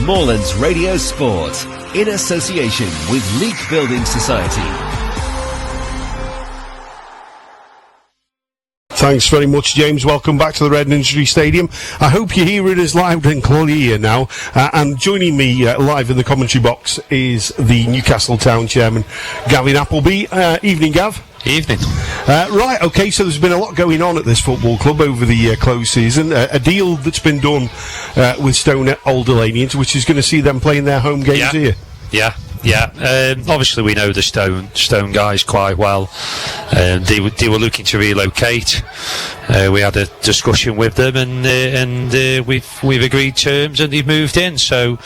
Moorlands Radio Sport, in association with Leek Building Society. Thanks very much, James. Welcome back to the Red Industry Stadium. I hope you hear it as loud and clear here now. And joining me live in the commentary box is the Newcastle Town chairman, Gavin Appleby. Evening, Gav. Evening. Right, okay, so there's been a lot going on at this football club over the close season. A deal that's been done with Stone Old Alleynians, which is going to see them playing their home games here. Yeah. Obviously we know the Stone guys quite well. They were looking to relocate. We had a discussion with them, and we've agreed terms, and they've moved in. So,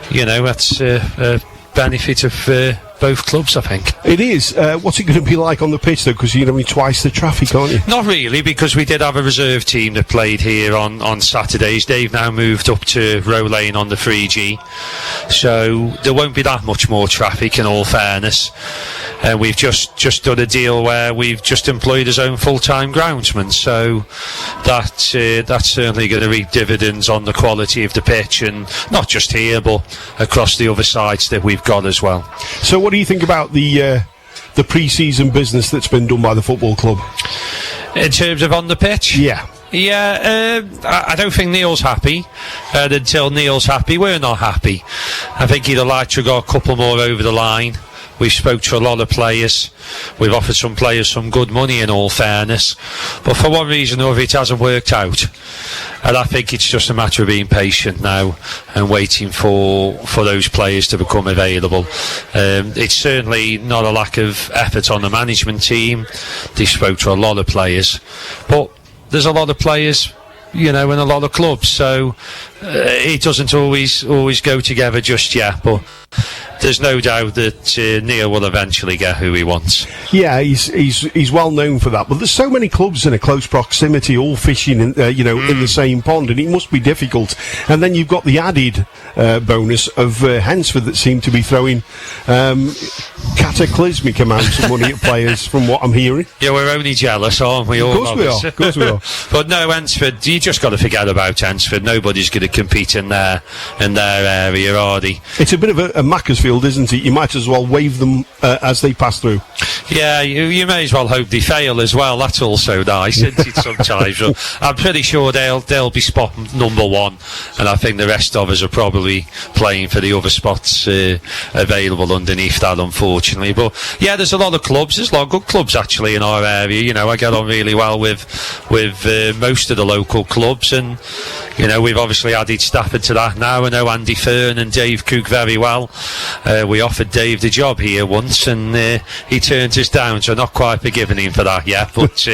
that's a benefit of both clubs, I think. It is. What's it going to be like on the pitch, though? Because you're going to be twice the traffic, aren't you? Not really, because we did have a reserve team that played here on Saturdays. They've now moved up to Row Lane on the 3G. So there won't be that much more traffic, in all fairness. We've just done a deal where we've just employed his own full-time groundsman. So that's certainly going to reap dividends on the quality of the pitch, and not just here, but across the other sites that we've got as well. So what do you think about the pre-season business that's been done by the football club? In terms of on the pitch? Yeah. I don't think Neil's happy. Until Neil's happy, we're not happy. I think he'd have liked to go a couple more over the line. We've spoke to a lot of players. We've offered some players some good money, in all fairness. But for one reason or other, it hasn't worked out. And I think it's just a matter of being patient now and waiting for those players to become available. It's certainly not a lack of effort on the management team. They spoke to a lot of players. But there's a lot of players, in a lot of clubs. So it doesn't always go together just yet. But there's no doubt that Neil will eventually get who he wants. Yeah, he's well known for that. But there's so many clubs in a close proximity, all fishing, in the same pond, and it must be difficult. And then you've got the added bonus of Hensford that seem to be throwing cataclysmic amounts of money at players, from what I'm hearing. Yeah, we're only jealous, aren't we? Of course we are. But no, Hensford, you just got to forget about Hensford. Nobody's going to compete in their area, are they? It's a bit of a Macclesfield, isn't it? You might as well wave them as they pass through. Yeah, you may as well hope they fail as well. That's also nice, isn't it, sometimes? I'm pretty sure they'll be spot number one, and I think the rest of us are probably playing for the other spots available underneath that, unfortunately. But yeah, there's a lot of clubs. There's a lot of good clubs actually in our area. I get on really well with most of the local clubs, and we've obviously added Stafford to that now. I know Andy Fern and Dave Cook very well. We offered Dave the job here once, and he turned us down, so not quite forgiven him for that yet. But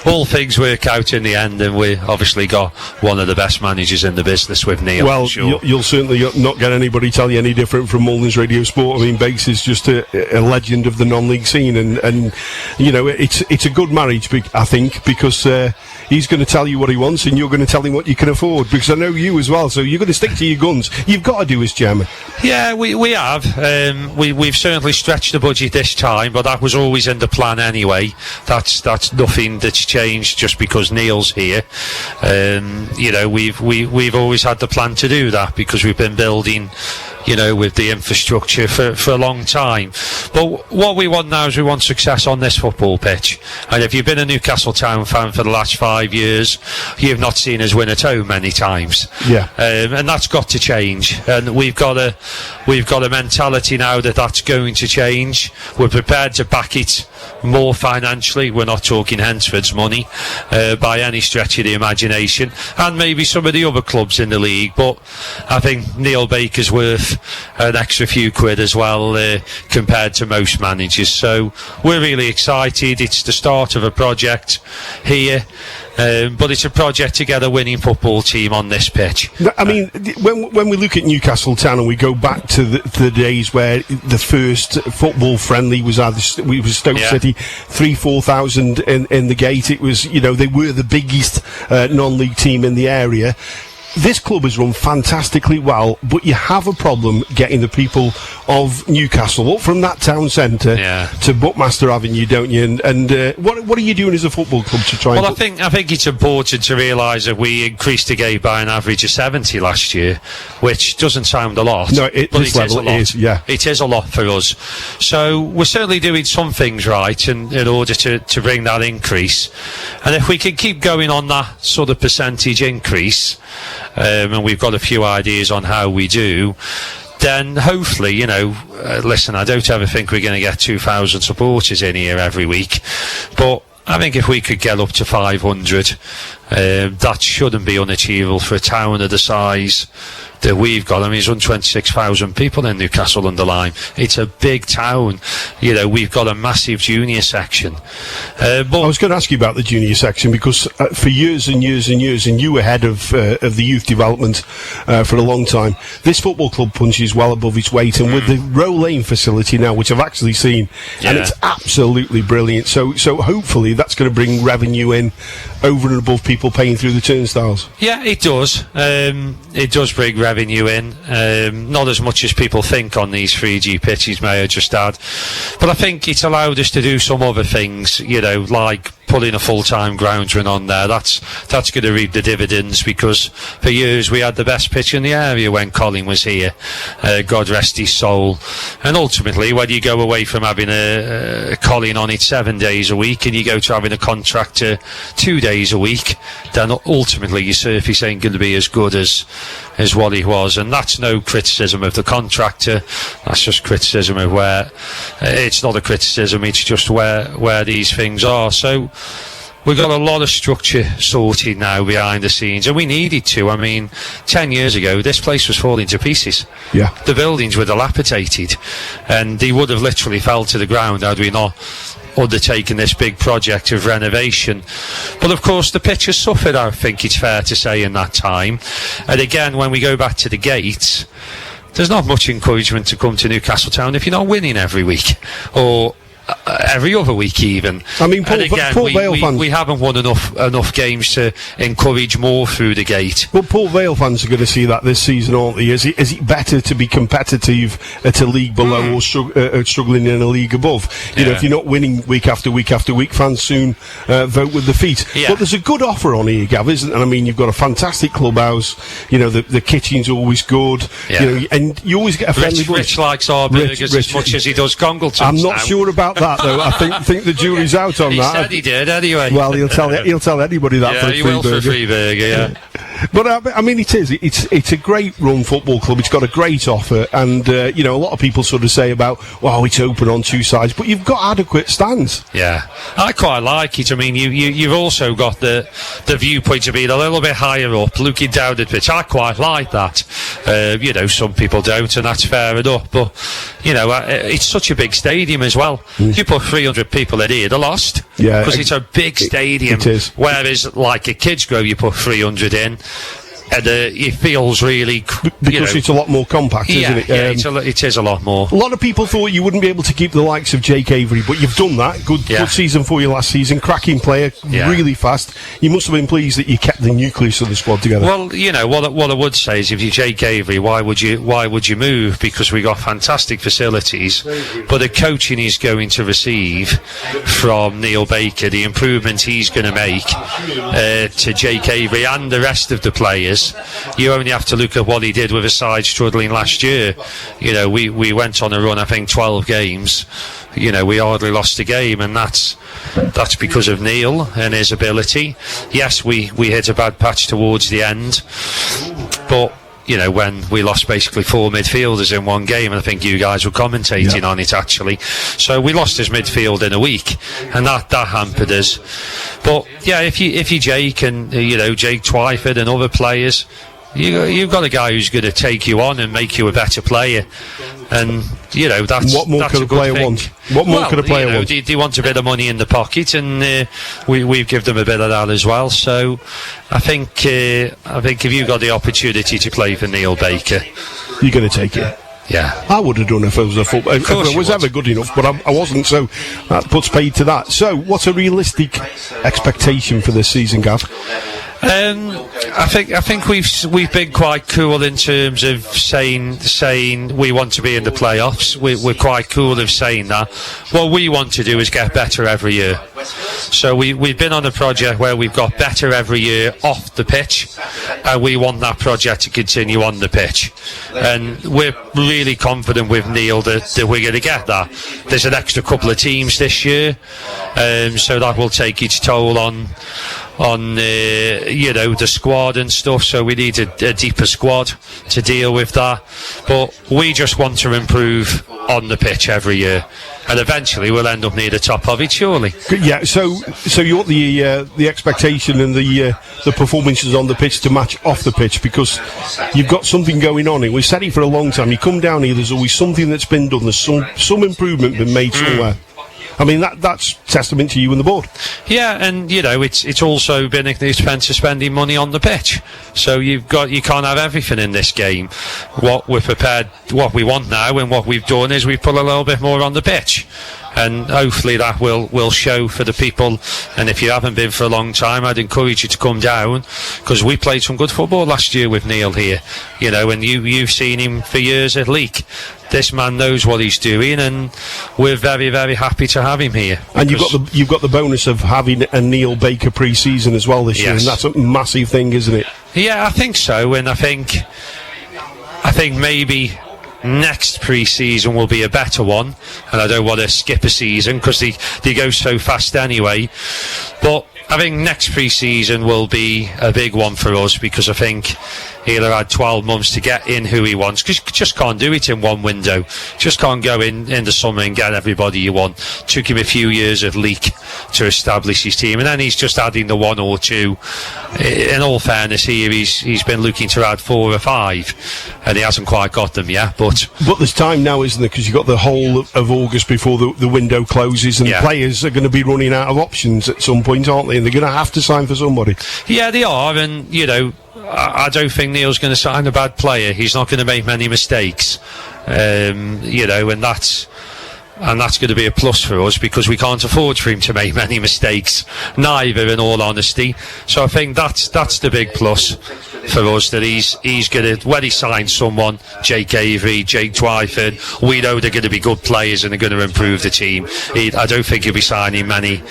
all things work out in the end, and we obviously got one of the best managers in the business with Neil. Well, sure. You'll certainly not get anybody tell you any different from Moorlands Radio Sport. I mean, Bakes is just a legend of the non-league scene, and it's a good marriage, I think, because he's going to tell you what he wants, and you're going to tell him what you can afford, because I know you as well, so you're going to stick to your guns. You've got to do as chairman. Yeah, we have. We've certainly stretched the budget this time, but that was always in the plan anyway. That's nothing that's changed just because Neil's here. We've always had the plan to do that, because we've been building with the infrastructure for a long time. But what we want now is we want success on this football pitch. And if you've been a Newcastle Town fan for the last 5 years, you've not seen us win at home many times. Yeah. And that's got to change. And we've got a mentality now that's going to change. We're prepared to back it more financially. We're not talking Hensford's money by any stretch of the imagination, and maybe some of the other clubs in the league. But I think Neil Baker's worth an extra few quid as well compared to most managers. So we're really excited. It's the start of a project here. But it's a project to get a winning football team on this pitch. I mean, when we look at Newcastle Town and we go back to the days where the first football friendly was Stoke City, 3,000-4,000 in the gate. It was, they were the biggest non-league team in the area. this club is run fantastically well, but you have a problem getting the people of Newcastle up from that town centre to Buckmaster Avenue, don't you? And what are you doing as a football club to try? Well, I think it's important to realise that we increased the gate by an average of 70 last year, which doesn't sound a lot. No, it is a lot. It is a lot for us. So we're certainly doing some things right in order to bring that increase. And if we can keep going on that sort of percentage increase, and we've got a few ideas on how we do, then hopefully, listen, I don't ever think we're going to get 2,000 supporters in here every week, but I think if we could get up to 500, that shouldn't be unachievable for a town of the size that we've got. I mean, there's 126,000 people in Newcastle under Lyme. It's a big town. We've got a massive junior section. But I was going to ask you about the junior section, because for years and years and years, and you were head of the youth development for a long time, this football club punches well above its weight, and with the Row Lane facility now, which I've actually seen, and it's absolutely brilliant. So hopefully that's going to bring revenue in over and above people paying through the turnstiles. Yeah, it does. It does bring revenue in. Not as much as people think on these 3G pitches, may I just add. But I think it's allowed us to do some other things, like putting a full-time groundsman on there. That's going to reap the dividends, because for years we had the best pitch in the area when Colin was here. God rest his soul. And ultimately, when you go away from having a Colin on it 7 days a week and you go to having a contractor 2 days a week, then ultimately your surface ain't going to be as good as what he was. And that's no criticism of the contractor. That's just criticism of where it's not a criticism, it's just where these things are. So we've got a lot of structure sorted now behind the scenes, and we needed to. I mean, 10 years ago, this place was falling to pieces. Yeah. The buildings were dilapidated, and they would have literally fell to the ground had we not undertaken this big project of renovation. But of course, the pitch has suffered, I think it's fair to say, in that time. And again, when we go back to the gates, there's not much encouragement to come to Newcastle Town if you're not winning every week, or every other week even. I mean, Paul Vale fans, we haven't won enough games to encourage more through the gate. Well, Port Vale fans are going to see that this season, aren't they? Is it better to be competitive at a league below or struggling in a league above? You know, if you're not winning week after week after week, fans soon vote with their feet. Yeah. But there's a good offer on here, Gav, isn't there? I mean, you've got a fantastic clubhouse. The kitchen's always good. Yeah. And you always get a friendly voice. Rich likes our burgers as much as he does Congleton's. I'm not sure about that, though. I think the jury's out on that. He said he did anyway. Well, he'll tell anybody that for a free burger. For a free burger, yeah. But I mean, it's a great run football club. It's got a great offer, and a lot of people sort of say about, well, it's open on two sides, but you've got adequate stands. Yeah, I quite like it. I mean, you've also got the viewpoint of being a little bit higher up, looking down the pitch. I quite like that. Some people don't, and that's fair enough. But it's such a big stadium as well. You put 300 people in here, they're lost. Yeah, because it's a big stadium. It is. Whereas, like at Kids Grove, you put 300 in. And it feels really... Because it's a lot more compact, isn't it? Yeah, it is a lot more. A lot of people thought you wouldn't be able to keep the likes of Jake Avery, but you've done that. Good season for you last season. Cracking player, really fast. You must have been pleased that you kept the nucleus of the squad together. Well, what I would say is, if you're Jake Avery, why would you move? Because we got fantastic facilities, but the coaching he's going to receive from Neil Baker, the improvement he's going to make to Jake Avery and the rest of the players. You only have to look at what he did with a side struggling last year. We went on a run, I think 12 games. We hardly lost a game, and that's because of Neil and his ability. Yes, we hit a bad patch towards the end, but when we lost basically 4 midfielders in one game, and I think you guys were commentating on it actually. So we lost his midfield in a week, and that hampered us. But if you Jake and Jake Twyford and other players, you've got a guy who's going to take you on and make you a better player. And that's what more that's could a player thing. Want? What more could a player want? Do you want a bit of money in the pocket? And we've given them a bit of that as well. So I think if you got the opportunity to play for Neil Baker, you're going to take it. Yeah, I would have done if I was a footballer. If I was ever good enough, but I wasn't, so that puts paid to that. So, what's a realistic expectation for this season, Gav? I think we've been quite cool in terms of saying we want to be in the playoffs. We're quite cool of saying that. What we want to do is get better every year. So we've been on a project where we've got better every year off the pitch, and we want that project to continue on the pitch. And we're really confident with Neil that we're going to get that. There's an extra couple of teams this year, so that will take its toll on the squad and stuff, so we need a deeper squad to deal with that. But we just want to improve on the pitch every year, and eventually we'll end up near the top of it, surely. Yeah, so you want the expectation and the performances on the pitch to match off the pitch, because you've got something going on, and we've said it for a long time. You come down here, there's always something that's been done, there's some improvement been made somewhere. I mean, that's testament to you and the board. Yeah, and it's also been at the expense of spending money on the pitch. So you can't have everything in this game. What we're prepared, what we want now, and what we've done is we've put a little bit more on the pitch. And hopefully that will show for the people. And if you haven't been for a long time, I'd encourage you to come down, because we played some good football last year with Neil here. And you've seen him for years at Leek. This man knows what he's doing, and we're very, very happy to have him here. And you've got the bonus of having a Neil Baker pre-season as well this year, and that's a massive thing, isn't it? Yeah, I think so. And I think maybe next pre-season will be a better one, and I don't want to skip a season because they go so fast anyway. But I think next pre-season will be a big one for us, because I think he'll have had 12 months to get in who he wants, because you just can't do it in one window. Just can't go in the summer and get everybody you want. Took him a few years at Leek to establish his team, and then he's just adding the one or two. In all fairness here, he's been looking to add 4 or 5, and he hasn't quite got them yet. But there's time now, isn't there? Because you've got the whole of August before the window closes, and players are going to be running out of options at some point, aren't they? And they're going to have to sign for somebody. Yeah, they are, and I don't think Neil's going to sign a bad player. He's not going to make many mistakes, and that's going to be a plus for us, because we can't afford for him to make many mistakes, neither, in all honesty. So I think that's the big plus for us, that he's going to, when he signs someone, Jake Avery, Jake Twyford, we know they're going to be good players and they're going to improve the team. I don't think he'll be signing many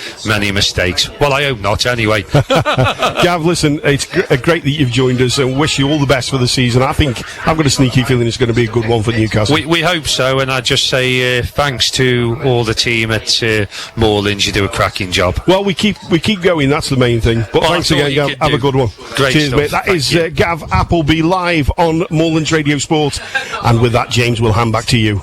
mistakes. Well, I hope not, anyway. Gav, listen, it's great that you've joined us, and wish you all the best for the season. I think I've got a sneaky feeling it's going to be a good one for Newcastle. We hope so, and I just say thanks to all the team at Moorlands. You do a cracking job. Well, we keep going, that's the main thing. But thanks again, Gav. Have a good one. Great. Cheers, stuff. Mate. That is Gav Appleby live on Moorlands Radio Sport. And with that, James, we'll hand back to you.